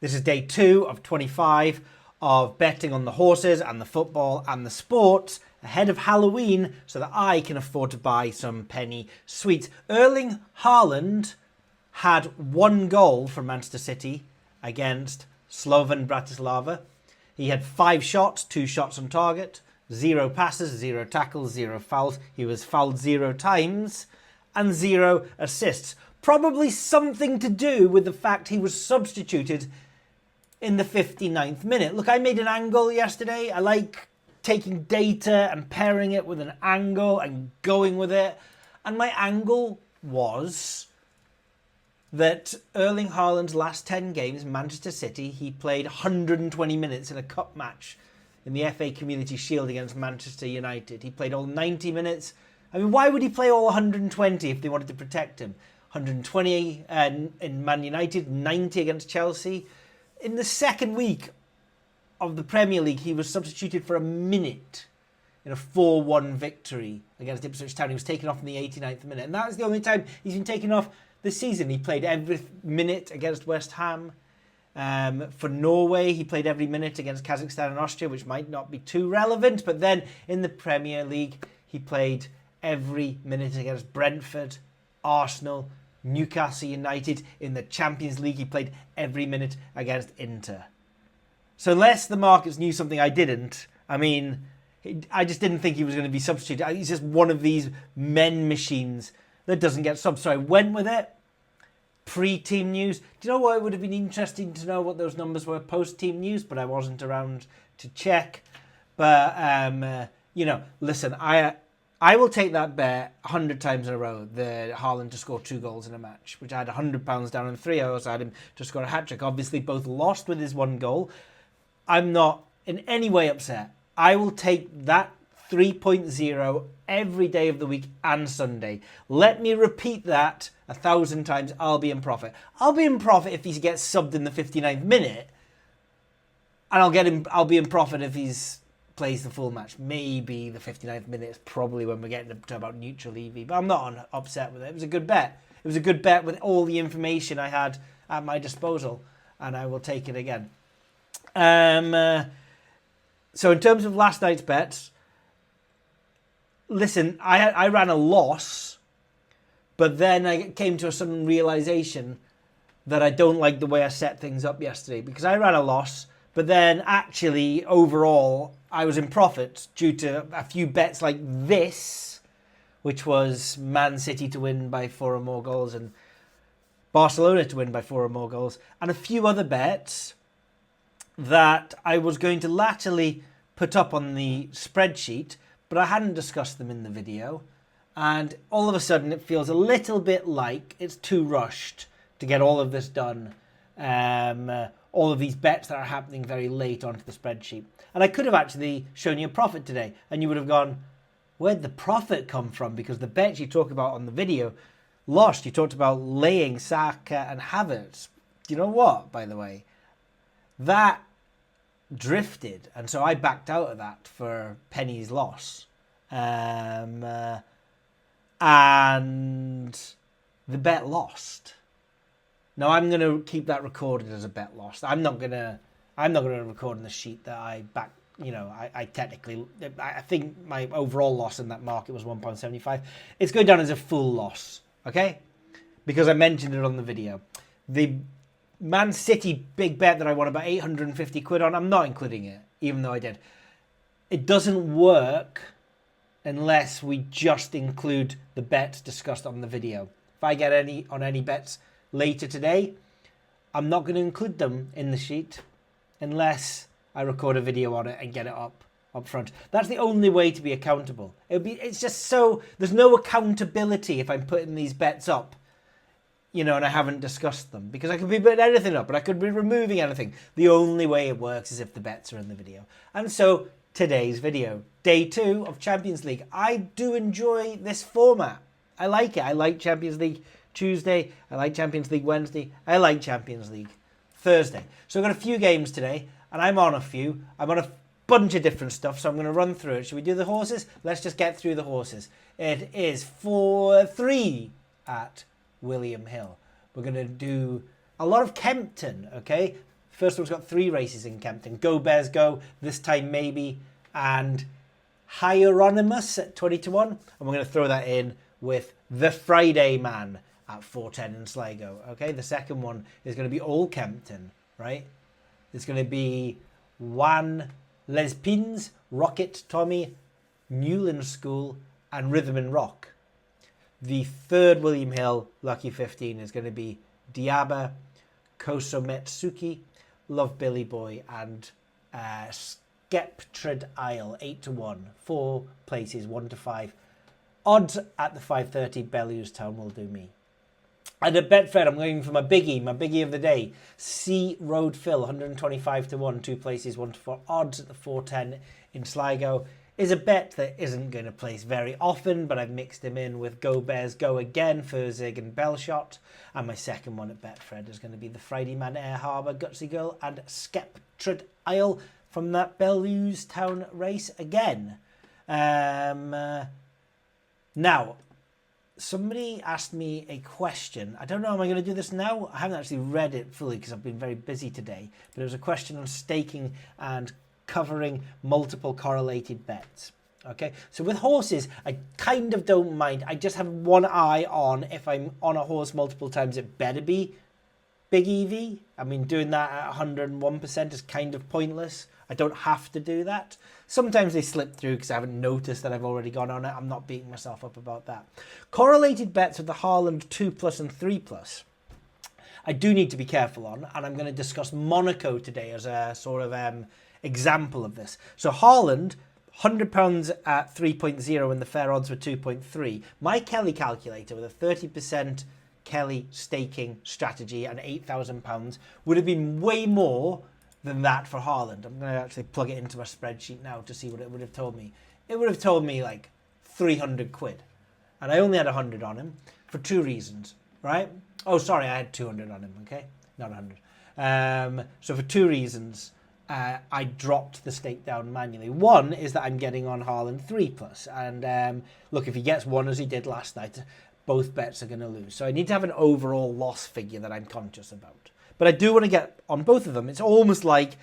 This is day 2 of 25 of betting on the horses and the football and the sports ahead of Halloween so that I can afford to buy some penny sweets. Erling Haaland had 1 goal for Manchester City against Slovan Bratislava. He had 5 shots, 2 shots on target, 0 passes, 0 tackles, 0 fouls. He was fouled 0 times and 0 assists. Probably something to do with the fact he was substituted in the 59th minute. Look, I made an angle yesterday. I like taking data and pairing it with an angle and going with it. And my angle was that Erling Haaland's last 10 games, Manchester City, he played 120 minutes in a cup match in the FA Community Shield against Manchester United. He played all 90 minutes. I mean, why would he play all 120 if they wanted to protect him? 120 in Man United, 90 against Chelsea. In the second week of the Premier League, he was substituted for a minute in a 4-1 victory against Ipswich Town. He was taken off in the 89th minute. And that's the only time he's been taken off this season. He played every minute against West Ham. For Norway, he played every minute against Kazakhstan and Austria, which might not be too relevant. But then in the Premier League, he played every minute against Brentford, Arsenal, Newcastle United. In the Champions League, he played every minute against Inter. So unless the markets knew something I didn't, I mean, I just didn't think he was going to be substituted. He's just one of these men machines that doesn't get subs. So I went with it. Pre-team news. Do you know what? It would have been interesting to know what those numbers were post-team news, but I wasn't around to check. But, listen, I will take that bet 100 times in a row, the Haaland to score 2 goals in a match, which I had £100 down in 3 hours. I had him to score a hat-trick. Obviously, both lost with his 1 goal. I'm not in any way upset. I will take that 3.0 every day of the week and Sunday. Let me repeat that 1,000 times. I'll be in profit. I'll be in profit if he gets subbed in the 59th minute. And I'll be in profit if he's plays the full match. Maybe the 59th minute is probably when we're getting to about neutral EV. But I'm not upset with it. It was a good bet. It was a good bet with all the information I had at my disposal. And I will take it again. So in terms of last night's bets, listen, I ran a loss, but then I came to a sudden realization that I don't like the way I set things up yesterday, because I ran a loss, but then actually overall I was in profit due to a few bets like this, which was Man City to win by 4 or more goals and Barcelona to win by 4 or more goals, and a few other bets that I was going to latterly put up on the spreadsheet, but I hadn't discussed them in the video. And all of a sudden it feels a little bit like it's too rushed to get all of this done. All of these bets that are happening very late onto the spreadsheet. And I could have actually shown you a profit today, and you would have gone, where'd the profit come from? Because the bets you talk about on the video lost. You talked about laying Saka and Havertz. Do you know what, by the way? That drifted, and so I backed out of that for penny's loss. And the bet lost. Now I'm going to keep that recorded as a bet lost. I'm not going to record on the sheet that I back. I think my overall loss in that market was £1.75. It's going down as a full loss, okay? Because I mentioned it on the video. The Man City big bet that I won about 850 quid on, I'm not including it, even though I did. It doesn't work unless we just include the bets discussed on the video. If I get any bets later today, I'm not going to include them in the sheet unless I record a video on it and get it up front. That's the only way to be accountable. It's just so there's no accountability if I'm putting these bets up, and I haven't discussed them, because I could be putting anything up, but I could be removing anything. The only way it works is if the bets are in the video. And so today's video, day 2 of Champions League. I do enjoy this format. I like it. I like Champions League Tuesday. I like Champions League Wednesday. I like Champions League Thursday. So I've got a few games today, and I'm on a few. I'm on a bunch of different stuff, so I'm going to run through it. Should we do the horses? Let's just get through the horses. It is 4-3 at William Hill. We're going to do a lot of Kempton, okay? First one's got 3 races in Kempton. Go Bears Go, this time maybe, and Hieronymus at 20 to 1. And we're going to throw that in with The Friday Man at 410 in Sligo. Okay, the second one is going to be Old Kempton, right? It's going to be Juan Les Pins, Rocket Tommy, Newland School, and Rhythm and Rock. The third William Hill Lucky 15 is going to be Diaba, Kosometsuki, Love Billy Boy, and Skeptred Isle 8 to 1. 4 places 1 to 5. Odds at the 5:30 Bellewstown will do me. And at Betfred, I'm going for my biggie of the day. Sea Road Phil, 125 to 1, 2 places 1 to 4. Odds at the 410 in Sligo is a bet that isn't going to place very often, but I've mixed him in with Go Bears Go again, Furzig and Bellshot. And my second one at Betfred is going to be the Friday Man Air Harbour, Gutsy Girl, and Skeptred Isle from that Bellewstown race again. Now, somebody asked me a question. I don't know, am I going to do this now? I haven't actually read it fully because I've been very busy today. But it was a question on staking and covering multiple correlated bets. Okay, so with horses, I kind of don't mind. I just have one eye on if I'm on a horse multiple times, it better be big EV. I mean, doing that at 101% is kind of pointless. I don't have to do that. Sometimes they slip through because I haven't noticed that I've already gone on it. I'm not beating myself up about that. Correlated bets with the Haaland 2+ and 3+. I do need to be careful on, and I'm going to discuss Monaco today as a sort of example of this. So Haaland, £100 at 3.0 and the fair odds were 2.3. My Kelly calculator with a 30% Kelly staking strategy and £8,000 would have been way more than that for Haaland. I'm going to actually plug it into my spreadsheet now to see what it would have told me. It would have told me like 300 quid. And I only had 100 on him for 2 reasons, right? Oh, sorry, I had 200 on him, okay? Not 100. So for 2 reasons, I dropped the stake down manually. One is that I'm getting on Haaland 3+. And look, if he gets 1 as he did last night, both bets are going to lose. So I need to have an overall loss figure that I'm conscious about. But I do want to get on both of them. It's almost like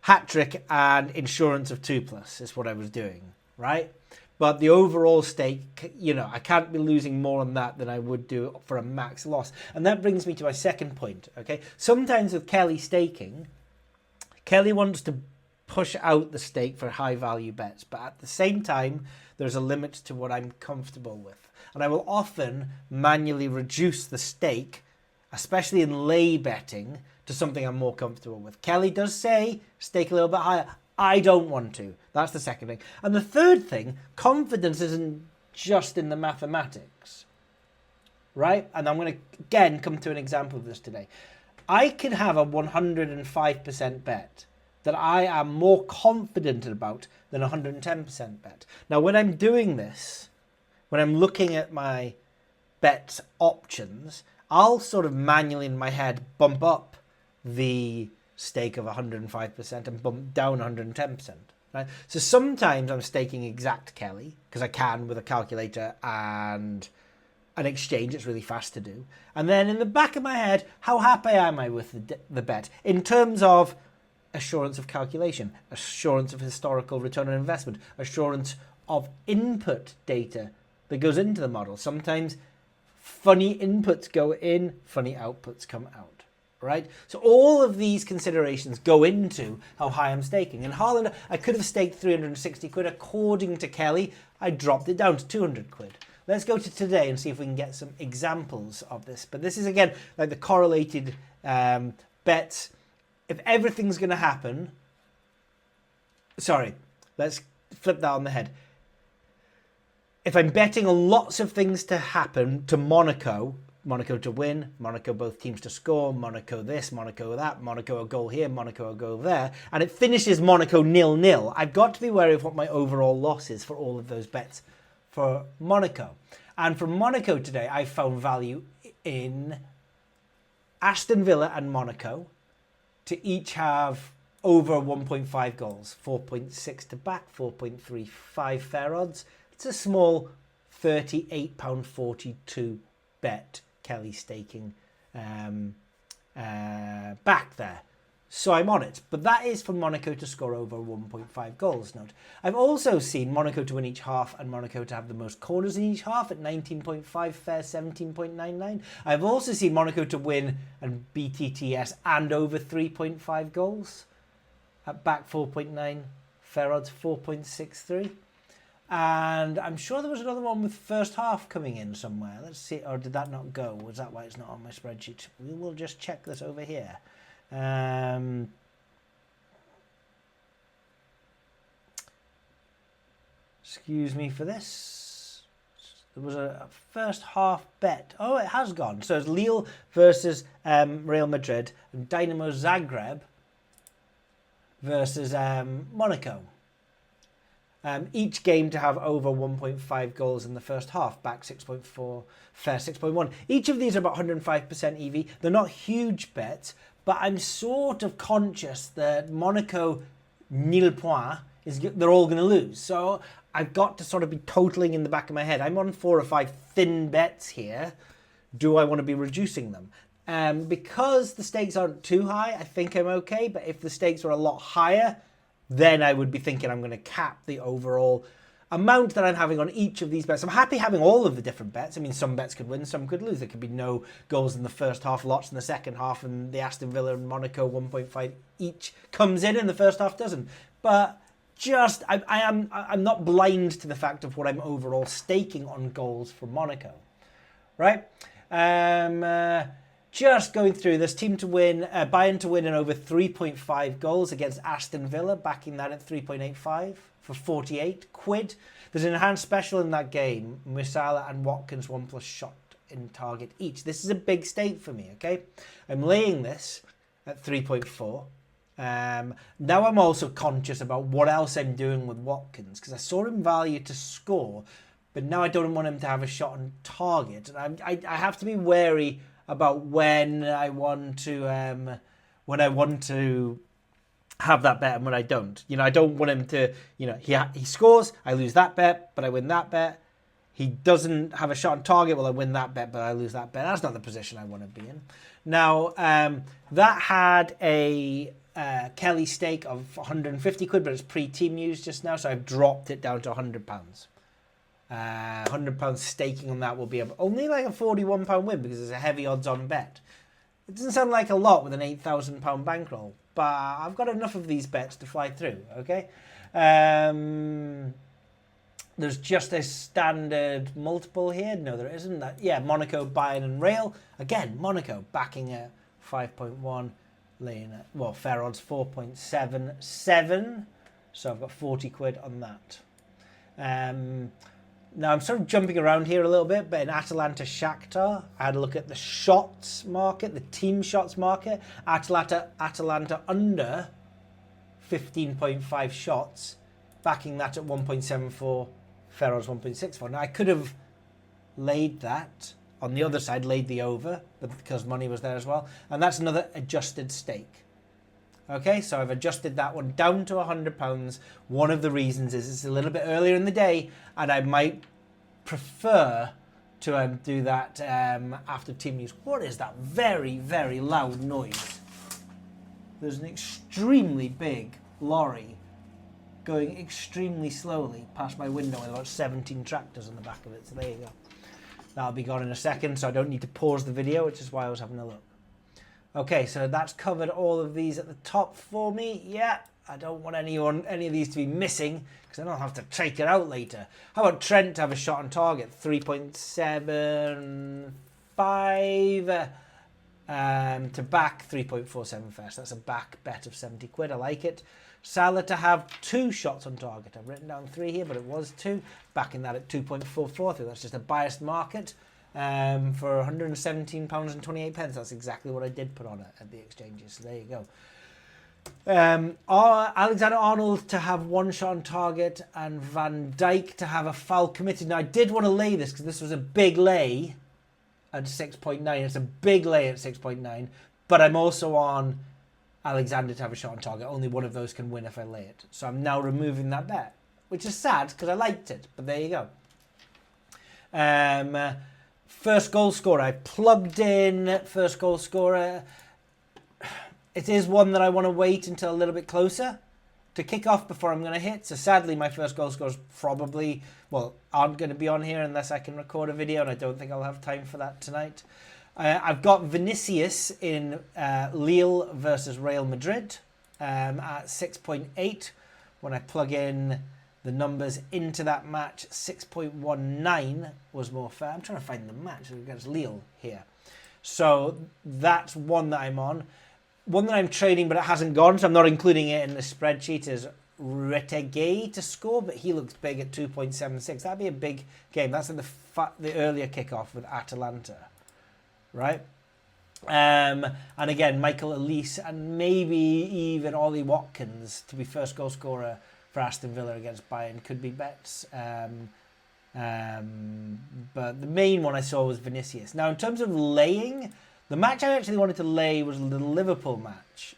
hat-trick and insurance of 2+ is what I was doing, right? But the overall stake, you know, I can't be losing more on that than I would do for a max loss. And that brings me to my second point, okay? Sometimes with Kelly staking, Kelly wants to push out the stake for high-value bets. But at the same time, there's a limit to what I'm comfortable with. And I will often manually reduce the stake, especially in lay betting, to something I'm more comfortable with. Kelly does say stake a little bit higher. I don't want to. That's the second thing. And the third thing, confidence isn't just in the mathematics, right? And I'm going to, again, come to an example of this today. I can have a 105% bet that I am more confident about than a 110% bet. Now, when I'm doing this, when I'm looking at my bet options, I'll sort of manually in my head bump up the stake of 105% and bump down 110%. Right? So sometimes I'm staking exact Kelly because I can with a calculator and an exchange. It's really fast to do. And then in the back of my head, how happy am I with the bet in terms of assurance of calculation, assurance of historical return on investment, assurance of input data that goes into the model. Sometimes funny inputs go in, funny outputs come out, right? So all of these considerations go into how high I'm staking. And Haaland, I could have staked 360 quid. According to Kelly, I dropped it down to 200 quid. Let's go to today and see if we can get some examples of this. But this is, again, like the correlated bets. If everything's going to happen... Sorry, let's flip that on the head. If I'm betting on lots of things to happen to Monaco, Monaco to win, Monaco both teams to score, Monaco this, Monaco that, Monaco a goal here, Monaco a goal there, and it finishes Monaco 0-0, I've got to be wary of what my overall loss is for all of those bets for Monaco. And for Monaco today, I found value in Aston Villa and Monaco to each have over 1.5 goals, 4.6 to back, 4.35 fair odds. It's a small £38.42 bet Kelly staking back there. So I'm on it. But that is for Monaco to score over 1.5 goals. Note. I've also seen Monaco to win each half and Monaco to have the most corners in each half at 19.5, fair 17.99. I've also seen Monaco to win and BTTS and over 3.5 goals at back 4.9, fair odds 4.63. And I'm sure there was another one with first half coming in somewhere. Let's see. Or did that not go? Was that why it's not on my spreadsheet? We will just check this over here. Excuse me for this. There was a first half bet. Oh, it has gone. So it's Lille versus Real Madrid and Dynamo Zagreb versus Monaco. Each game to have over 1.5 goals in the first half, back 6.4, fair 6.1. Each of these are about 105% EV. They're not huge bets, but I'm sort of conscious that Monaco, nil point, they're all going to lose. So I've got to sort of be totaling in the back of my head. I'm on 4 or 5 thin bets here. Do I want to be reducing them? Because the stakes aren't too high, I think I'm okay. But if the stakes are a lot higher, then I would be thinking I'm going to cap the overall amount that I'm having on each of these bets. I'm happy having all of the different bets. I mean, some bets could win, some could lose. There could be no goals in the first half, lots in the second half, and the Aston Villa and Monaco 1.5 each comes in the first half doesn't. But just, I'm not blind to the fact of what I'm overall staking on goals for Monaco, right? Just going through this, team to win, Bayern to win in over 3.5 goals against Aston Villa, backing that at 3.85 for 48 quid. There's an enhanced special in that game, Musala and Watkins 1+ shot in target each. This is a big stake for me, okay? I'm laying this at 3.4. Now I'm also conscious about what else I'm doing with Watkins, because I saw him value to score, but now I don't want him to have a shot on target. And I have to be wary about when I want to have that bet and when I don't. You know, I don't want him to, you know, he scores, I lose that bet, but I win that bet. He doesn't have a shot on target, well, I win that bet, but I lose that bet. That's not the position I want to be in. Now, that had a Kelly stake of 150 quid, but it's pre-team use just now, so I've dropped it down to £100. £100 staking on that will be only like a £41 win because it's a heavy odds-on bet. It doesn't sound like a lot with an £8,000 bankroll, but I've got enough of these bets to fly through, okay? There's just a standard multiple here. No, there isn't. Monaco, Bayern and Real. Again, Monaco backing at 5.1, laying at, well, fair odds 4.77. So I've got 40 quid on that. Now, I'm sort of jumping around here a little bit, but in Atalanta Shakhtar, I had a look at the shots market, the team shots market. Atalanta under 15.5 shots, backing that at 1.74, fair odds 1.64. Now, I could have laid that on the other side, laid the over, but because money was there as well. And that's another adjusted stake. Okay, so I've adjusted that one down to £100. One of the reasons is it's a little bit earlier in the day, and I might prefer to do that after team use. What is that very, very loud noise? There's an extremely big lorry going extremely slowly past my window with about 17 tractors on the back of it. So there you go. That'll be gone in a second, so I don't need to pause the video, which is why I was having a look. Okay, so that's covered all of these at the top for me. Yeah, I don't want any of these to be missing because I don't have to take it out later. How about Trent to have a shot on target? 3.75 to back 3.47 first. That's a back bet of 70 quid. I like it. Salah to have 2 shots on target. I've written down 3 here, but it was 2. Backing that at 2.44. I think that's just a biased market. For £117.28. That's exactly what I did put on it at the exchanges. So there you go. Alexander-Arnold to have 1 shot on target and Van Dijk to have a foul committed. Now, I did want to lay this because this was a big lay at 6.9. It's a big lay at 6.9. But I'm also on Alexander to have a shot on target. Only one of those can win if I lay it. So I'm now removing that bet, which is sad because I liked it. But there you go. First goal scorer. I plugged in first goal scorer. it is one that I want to wait until a little bit closer to kick off before I'm going to hit. So sadly, my first goal scores probably, well, aren't going to be on here unless I can record a video, and I don't think I'll have time for that tonight. I've got Vinicius in Lille versus Real Madrid at 6.8. When I plug in the numbers into that match, 6.19 was more fair. I'm trying to find the match against Lille here. So that's one that I'm on. One that I'm trading, but it hasn't gone, so I'm not including it in the spreadsheet, is Retegay to score, but he looks big at 2.76. That'd be a big game. That's in the earlier kickoff with Atalanta, right? And again, Michael Elise and maybe even Ollie Watkins to be first goal scorer for Aston Villa against Bayern could be bets. But the main one I saw was Vinicius. Now, in terms of laying, the match I actually wanted to lay was the Liverpool match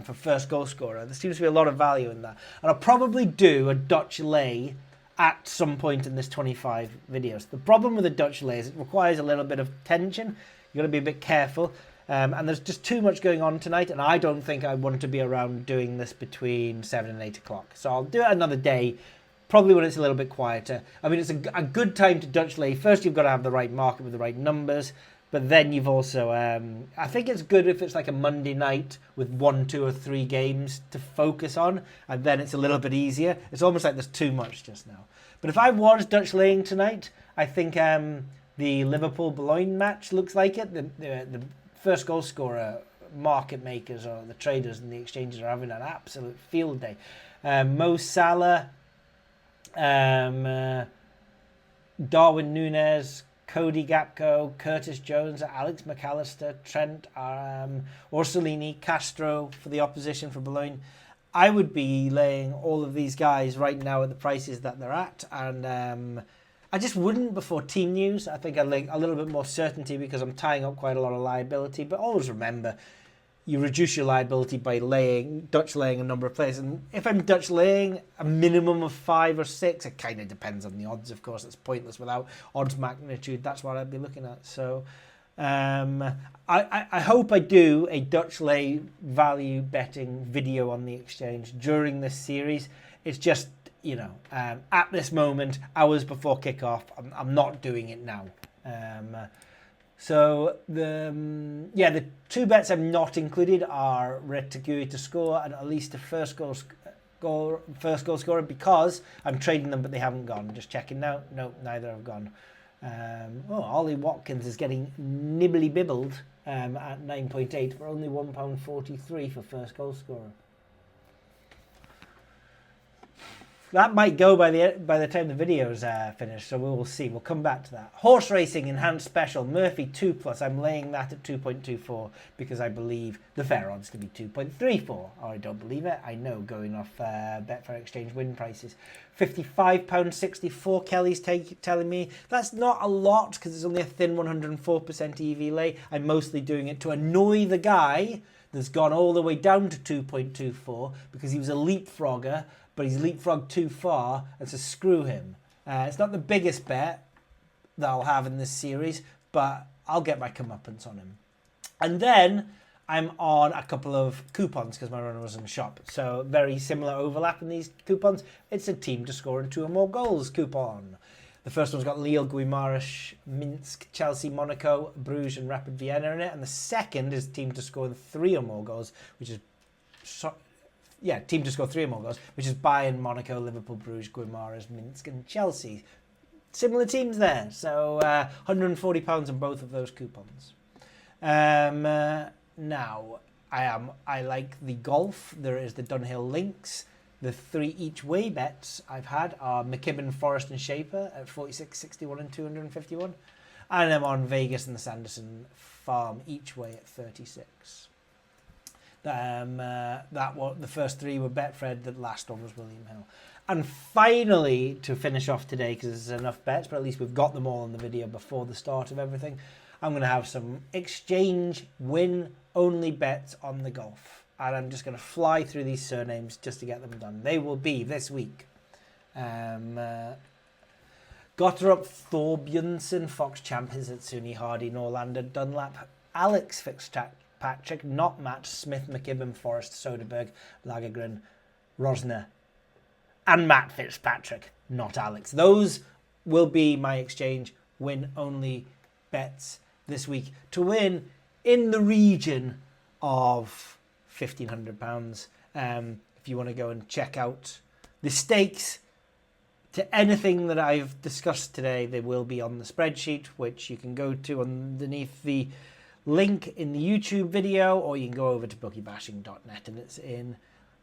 for first goal scorer. There seems to be a lot of value in that. And I'll probably do a Dutch lay at some point in this 25 videos. The problem with a Dutch lay is it requires a little bit of tension. You've got to be a bit careful. And there's just too much going on tonight, and I don't think I want to be around doing this between 7 and 8 o'clock. So I'll do it another day, probably when it's a little bit quieter. I mean, it's a good time to Dutch lay. First, you've got to have the right market with the right numbers, but then you've also, I think it's good if it's like a Monday night with 1, 2 or 3 games to focus on, and then it's a little bit easier. It's almost like there's too much just now. But if I was Dutch laying tonight, I think the Liverpool-Boulogne match looks like it. The first goal scorer market makers or the traders and the exchanges are having an absolute field day. Mo Salah, Darwin Núñez, Cody Gakpo, Curtis Jones, Alex McAllister, Trent, Orsolini, Castro for the opposition for Boulogne. I would be laying all of these guys right now at the prices that they're at, and I just wouldn't before team news. I think I'd like a little bit more certainty because I'm tying up quite a lot of liability. But always remember, you reduce your liability by Dutch laying a number of players. And if I'm Dutch laying a minimum of 5 or 6, it kind of depends on the odds, of course. It's pointless without odds magnitude. That's what I'd be looking at. So I hope I do a Dutch lay value betting video on the exchange during this series. It's just, you know, at this moment, hours before kickoff, I'm not doing it now. So the 2 bets I've not included are Retegui to score and at least a first goal scorer because I'm trading them, but they haven't gone. I'm just checking now. No, neither have gone. Ollie Watkins is getting nibbly bibbled at 9.8 for only £1.43 for first goal scorer. That might go by the time the video's finished, so we will see. We'll come back to that. Horse racing enhanced special Murphy 2+. I'm laying that at 2.24 because I believe the fair odds to be 2.34. Or I don't believe it. I know, going off Betfair Exchange win prices. £55.64. Kelly's telling me that's not a lot because it's only a thin 104% EV lay. I'm mostly doing it to annoy the guy that's gone all the way down to 2.24 because he was a leapfrogger. But he's leapfrogged too far, and so screw him. It's not the biggest bet that I'll have in this series, but I'll get my comeuppance on him. And then I'm on a couple of coupons because my runner was in the shop. So very similar overlap in these coupons. It's a team to score in 2 or more goals coupon. The first one's got Lille, Guimarães, Minsk, Chelsea, Monaco, Bruges and Rapid Vienna in it. And the second is team to score in 3 or more goals, which is... team to score 3 or more goals, which is Bayern, Monaco, Liverpool, Bruges, Guimarães, Minsk and Chelsea. Similar teams there. So £140 on both of those coupons. Now, I like the golf. There is the Dunhill Links. The 3 each way bets I've had are McKibben, Forrest and Shaper at 46, 61 and 251. And I'm on Vegas and the Sanderson Farm each way at 36. The first 3 were Betfred, the last one was William Hill. And finally, to finish off today, because there's enough bets, but at least we've got them all in the video before the start of everything, I'm going to have some exchange win-only bets on the golf. And I'm just going to fly through these surnames just to get them done. They will be this week. Gotterup, Thorbjørnsen, Fox Champions at Suni Hardy, Norlander, Dunlap, Alex Patrick, not Matt, Smith, McKibben, Forrest, Soderberg, Lagergren, Rosner, and Matt Fitzpatrick, not Alex. Those will be my exchange win-only bets this week to win in the region of £1,500. If you want to go and check out the stakes to anything that I've discussed today, they will be on the spreadsheet, which you can go to underneath the link in the YouTube video, or you can go over to bookiebashing.net and it's in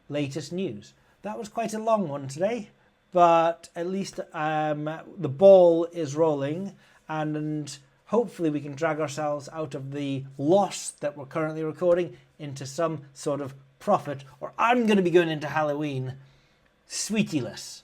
latest news. That was quite a long one today, but at least the ball is rolling, and hopefully we can drag ourselves out of the loss that we're currently recording into some sort of profit, or I'm going to be going into Halloween sweetieless.